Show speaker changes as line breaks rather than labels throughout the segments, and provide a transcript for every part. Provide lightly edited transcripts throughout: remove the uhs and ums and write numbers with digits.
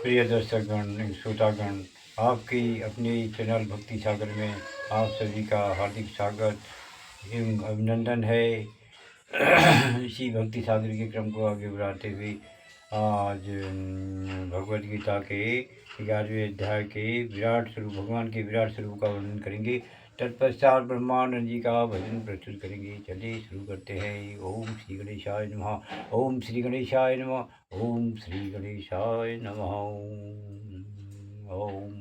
प्रिय दर्शकगण, श्रोतागण, आपकी अपने चैनल भक्ति सागर में आप सभी का हार्दिक स्वागत एवं अभिनंदन है। इसी भक्ति सागर के क्रम को आगे बढ़ाते हुए आज भगवद गीता के 11वें अध्याय के विराट स्वरूप, भगवान के विराट स्वरूप का वर्णन करेंगे। तत्पश्चात ब्रह्मानंद जी का भजन प्रस्तुत करेंगे। चलिए शुरू करते हैं। ओम श्री गणेशाय नमः। ओम श्री गणेशाय नमः। ओम श्री गणेशाय नमः। ओम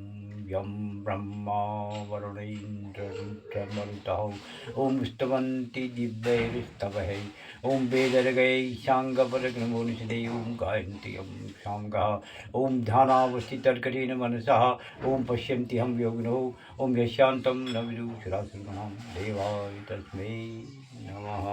यं ब्रह्मा वरुणेन्द्ररुद्रमरुतः ओम स्तवन्ति दिव्यैस्तवैः ओम वेदर्गैः साङ्गपरग्रमोनिषदे ओम गायन्ति यं सामगाः ओम ध्यानावस्थितर्कटेन मनसः ओम पश्यन्ति हम योगिनो ओम यशान्तं न विदुषुरासुरगणां देवाय तस्मै नमः।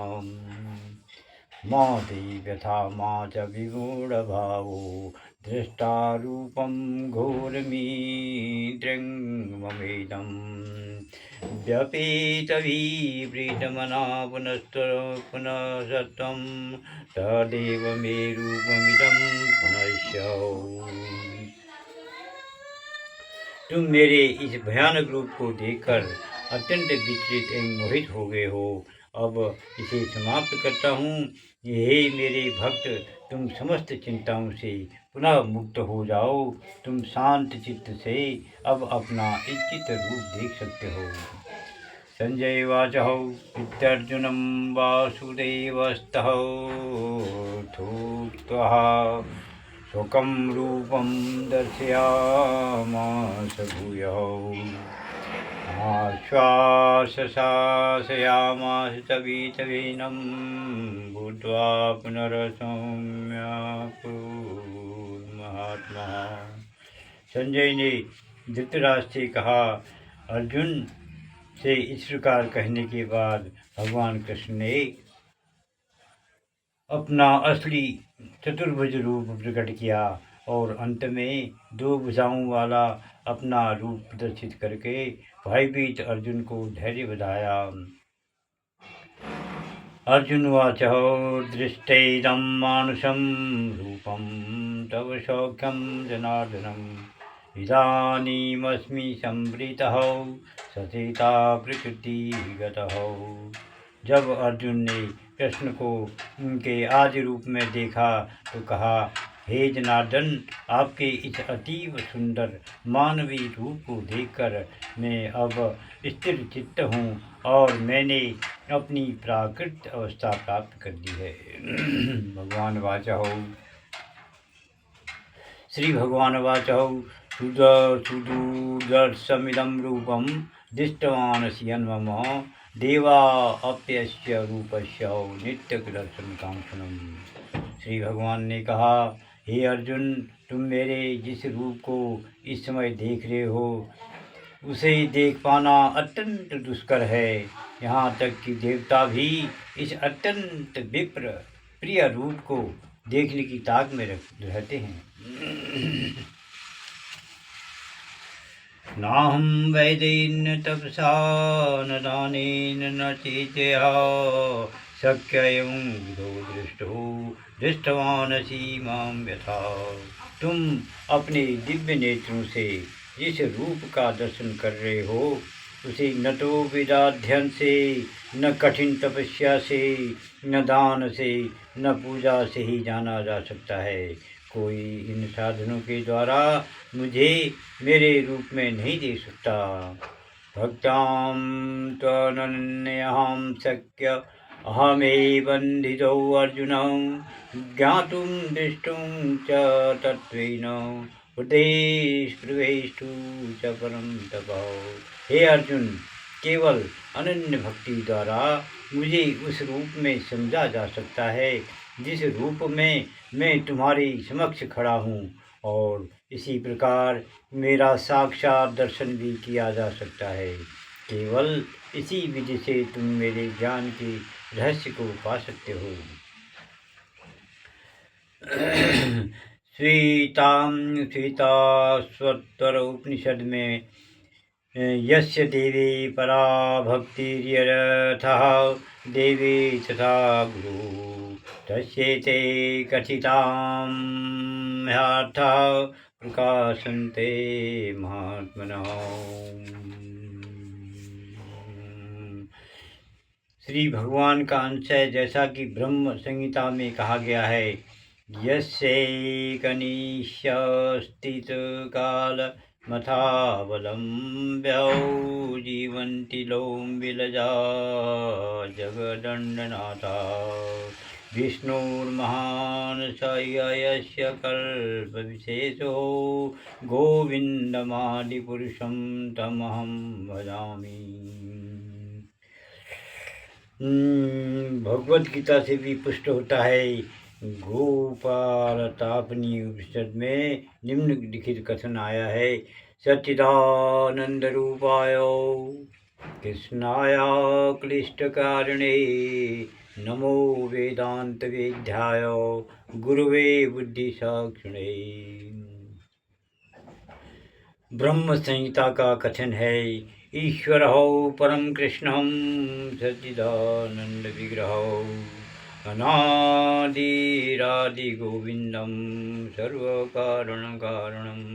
मा ते व्यथा मा च विगूढभावो दृष्टारूपं घोरमीद्रं ममेदं व्यपेतविवृतमना पुनः सत्वं तदेव मे रूपमिदं पुनश्च। तुम मेरे इस भयानक रूप को देखकर अत्यंत विचलित एवं मोहित हो गए हो। अब इसे समाप्त करता हूँ। हे मेरे भक्त, तुम समस्त चिंताओं से पुनः मुक्त हो जाओ। तुम शांत चित्त से अब अपना इच्छित रूप देख सकते हो। संजय वाचः इत्यर्जुनं वासुदेवस्तः थूक्त्वा स्वकं रूपं दर्शयामास भूयः आश्वासयामास तवीतवीनं भूत्वा पुनरसौम्यापुर्महात्मा। संजय ने धृतराष्ट्र से कहा, अर्जुन से इस प्रकार कहने के बाद भगवान कृष्ण ने अपना असली चतुर्भुज रूप प्रकट किया और अंत में 2 भुजाओं वाला अपना रूप प्रदर्शित करके भयभीत अर्जुन को धैर्य बधाया। अर्जुन उवाच दृष्टैदं मानुषं रूपं तव सौख्यं जनार्दनम् इदानीमस्मि संवृतः सचेता प्रकृतिगतः। जब अर्जुन ने कृष्ण को उनके आदि रूप में देखा तो कहा, हे जनार्दन, आपके इस अतीव सुंदर मानवीय रूप को देखकर मैं अब स्थिर चित्त हूँ और मैंने अपनी प्राकृत अवस्था प्राप्त कर दी है। भगवान वाचः श्री भगवान वाचः सुदूरदर्शमिदं रूपं दृष्टवानसि मम देवा अप्यस्य रूपस्य नित्यदर्शनकांक्षणम्। श्री भगवान ने कहा, हे अर्जुन, तुम मेरे जिस रूप को इस समय देख रहे हो उसे देख पाना अत्यंत दुष्कर है। यहाँ तक कि देवता भी इस अत्यंत विप्र प्रिय रूप को देखने की ताक में रहते हैं। नाहं वैदेन तपसा न दानेन न चेतया शक्य एवं विदो दृष्टवानसि मां यथा। तुम अपने दिव्य नेत्रों से जिस रूप का दर्शन कर रहे हो उसे न तो वेदाध्ययन से, न कठिन तपस्या से, न दान से, न पूजा से ही जाना जा सकता है। कोई इन साधनों के द्वारा मुझे मेरे रूप में नहीं देख सकता। भक्तां त्वनन्यहं शक्य अहमेव बन्धितो अर्जुन ज्ञातुं दृष्टुं च तत्त्वेन प्रवेष्टुं च परं तपः। हे अर्जुन, केवल अनन्य भक्ति द्वारा मुझे उस रूप में समझा जा सकता है जिस रूप में मैं तुम्हारे समक्ष खड़ा हूँ, और इसी प्रकार मेरा साक्षात दर्शन भी किया जा सकता है। केवल इसी विधि से तुम मेरे ज्ञान के रहस्य को पा सकते हो। श्वेताश्वतर उपनिषद में यस्य देवे परा भक्तिर्यथः देवे तथा गुरु तस्येते कथितां ह्यर्थः प्रकाशन्ते महात्मनः। श्री भगवान का अंश है, जैसा कि ब्रह्म संहिता में कहा गया है, यस्यैकनिष्यस्थित काल मथावलम्ब्यौ जीवन्ति लोम्बिलजा जगदण्डनाथा विष्णुर्महान् स यस्य कल्पविशेषो गोविन्दमादिपुरुषं तमहं भजामि। भगवद गीता से भी पुष्ट होता है। गोपालतापनी उपनिषद में निम्नलिखित कथन आया है, सच्चिदानंद रूपाय कृष्णाय क्लिष्टकारिणे नमो वेदांत वेद्याय गुरुवे बुद्धिसाक्षिणे। ब्रह्म संहिता का कथन है, ईश्वर परम कृष्णं सच्चिदानंद विग्रह अनादिरादि गोविंदं सर्वकारण कारणम्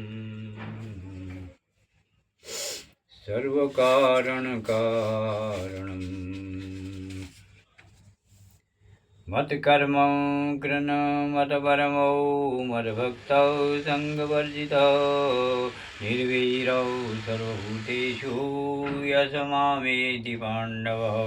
मत्कर्म कृन मतपरमो मद्भक्तौ संगवर्जितौ निर्वीरौ सर्वभूतेषु यस मामेति पांडवः।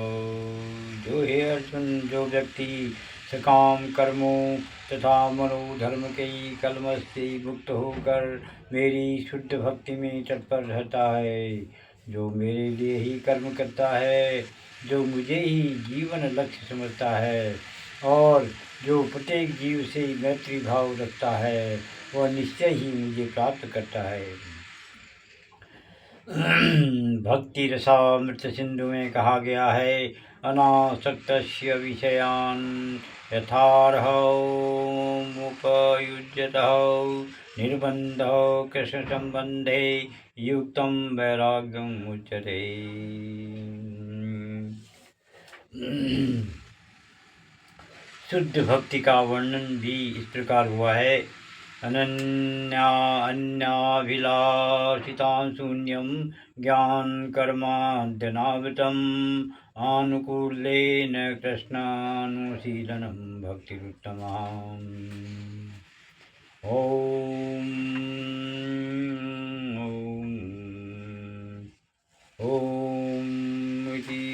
जो हे अर्जुन, जो व्यक्ति सकाम कर्मों तथा मनोधर्म के कलमश से मुक्त होकर मेरी शुद्ध भक्ति में तत्पर रहता है, जो मेरे लिए ही कर्म करता है, जो मुझे ही जीवन लक्ष्य समझता है और जो प्रत्येक जीव से मैत्री भाव रखता है, वह निश्चय ही मुझे प्राप्त करता है। भक्ति रसामृत सिंधु में कहा गया है, अनासक्तस्य विषयान् यथार्हमुपयुज्यतः निर्बन्धः कृष्ण संबंधे युक्तं वैराग्यम् उच्यते। शुद्ध भक्ति का वर्णन भी इस प्रकार हुआ है, अन्याभिलाषितां शून्यं ज्ञान कर्माद्यनावृतम् आनुकूल्येन कृष्णानुशीलनं भक्तिरुत्तमा। ओम इति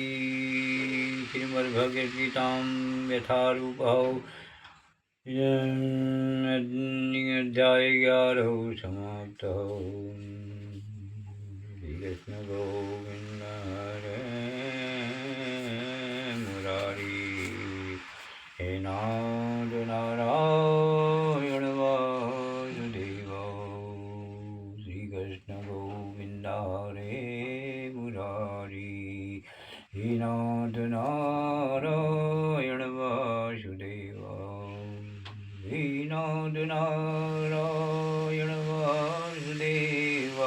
श्रीमद्भगवद्गीतां यथारूपौ अध्याय 11 समाप्तः। श्री कृष्ण गोविंद हरे मुरारी, हे नाथ नारायण वासुदेव। श्री कृष्ण गोविंद हरे मुरारी, हे नाथ नारायण वासुदेव। हे नाथ नारायण वासुदेव,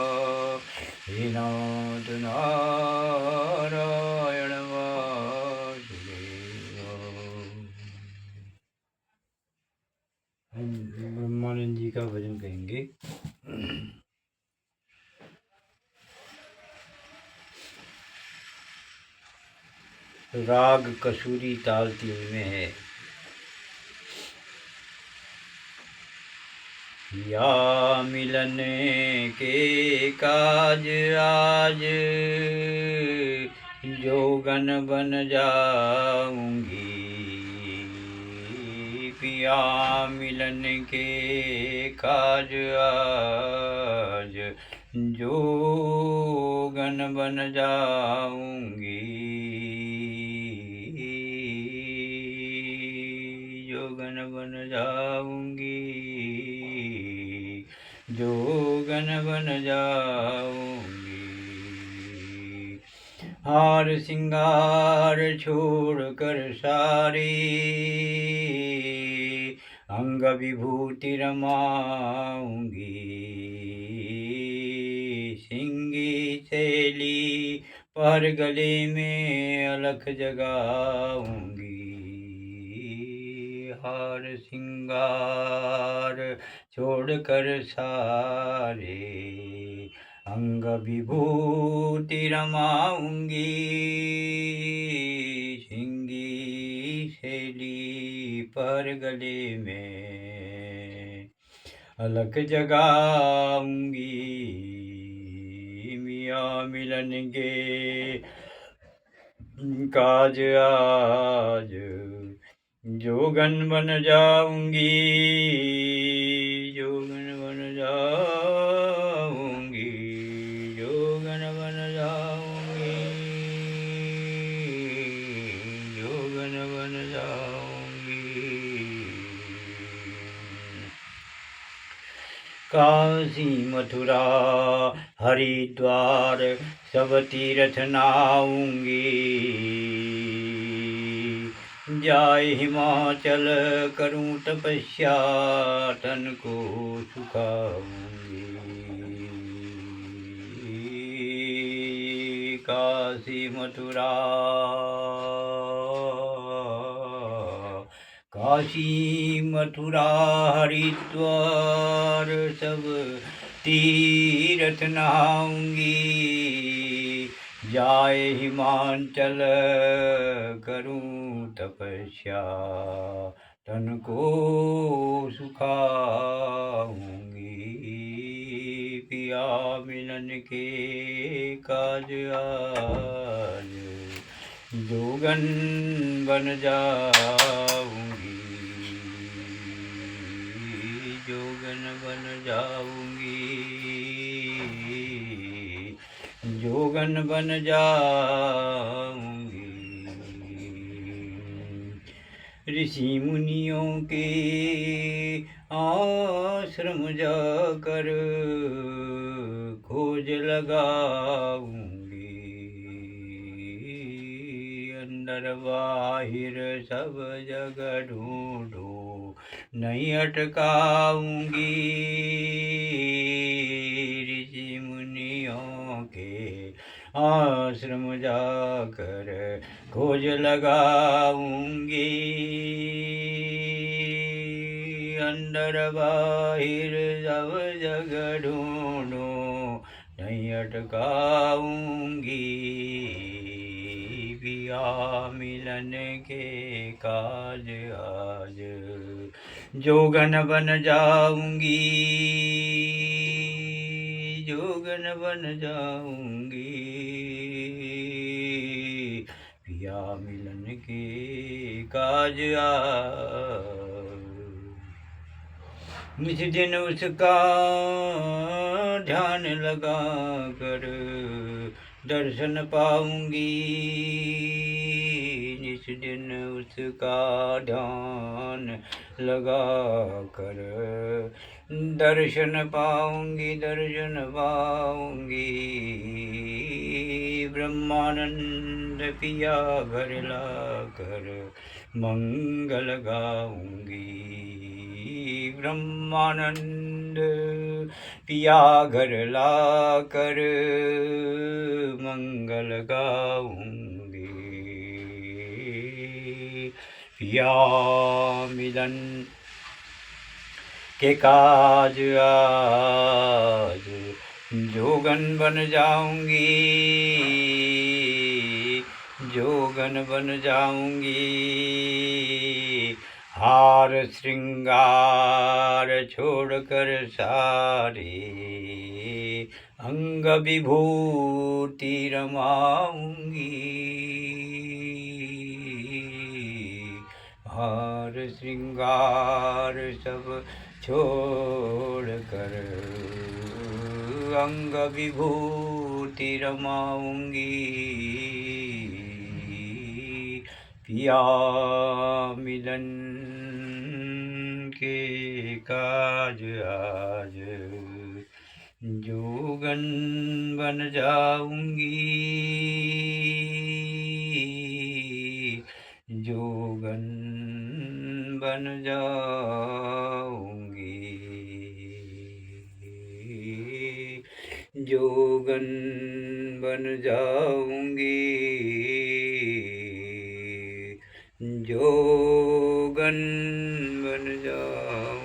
हे नाथ नारायण वासुदेव। हम ब्रह्मानंद जी का भजन कहेंगे। राग कसूरी ताल 3 में है। या मिलन के काज आज जोगन बन जाऊंगी, पिया मिलन के काज आज जोगन बन जाऊंगी, जोगन बन जाऊंगी, जोगन बन जाऊंगी। हार सिंगार छोड़ कर सारी अंग विभूति रमाऊंगी, सिंगी शैली पर गले में अलख जगाऊंगी। हार सिंगार छोड़कर सारे अंग विभूति रमाऊंगी, सिंगी शैली पर गले में अलग जगाऊंगी। मियाँ मिलन के काज आज जोगन बन जाऊंगी, जोगन बन जाऊंगी, जोगन बन जाऊंगी, जोगन बन जाऊंगी। काशी मथुरा हरिद्वार सब तीर्थ नाऊंगी, जाए हिमाचल करूं तपस्या तन को सुखाऊंगी। काशी मथुरा काशी मथुरा हरिद्वार सब तीर्थ नहाऊंगी, जाए हिमाचल करूं तपस्या तन को सुखाऊंगी। पिया मिलन के काज आज जोगन बन जाऊंगी, जोगन बन जाऊंगी, जोगन बन जाऊंगी। ऋषि मुनियों के आश्रम जाकर खोज लगाऊंगी, अंदर बाहिर सब जगह ढूंढो नहीं अटकाऊंगी। ऋषि मुनियों के आश्रम जाकर खोज लगाऊंगी, अंदर बाहिर सब जगह ढूंढो नहीं अटकाऊंगी। पिया मिलन के काज आज जोगन बन जाऊंगी, जोगन बन जाऊंगी। पिया मिलन के काज निज दिन उसका ध्यान लगा कर दर्शन पाऊंगी, निज दिन उसका ध्यान लगा कर दर्शन पाऊंगी, दर्शन पाऊंगी। ब्रह्मानंद पिया घर लाकर मंगल गाऊंगी, ब्रह्मानंद पिया घर लाकर मंगल गाऊंगी। पिया मिलन के काज आज जोगन बन जाऊंगी, जोगन बन जाऊंगी। हार श्रृंगार छोड़कर सारे अंग विभूति रमाऊंगी, हार श्रृंगार सब छोड़कर अंग विभूति रमाऊंगी। पिया मिलन के काज आज जोगन बन जाऊंगी, जोगन बन जाऊंगी, जोगन बन जाऊंगी, जोगन बन जाऊंगी।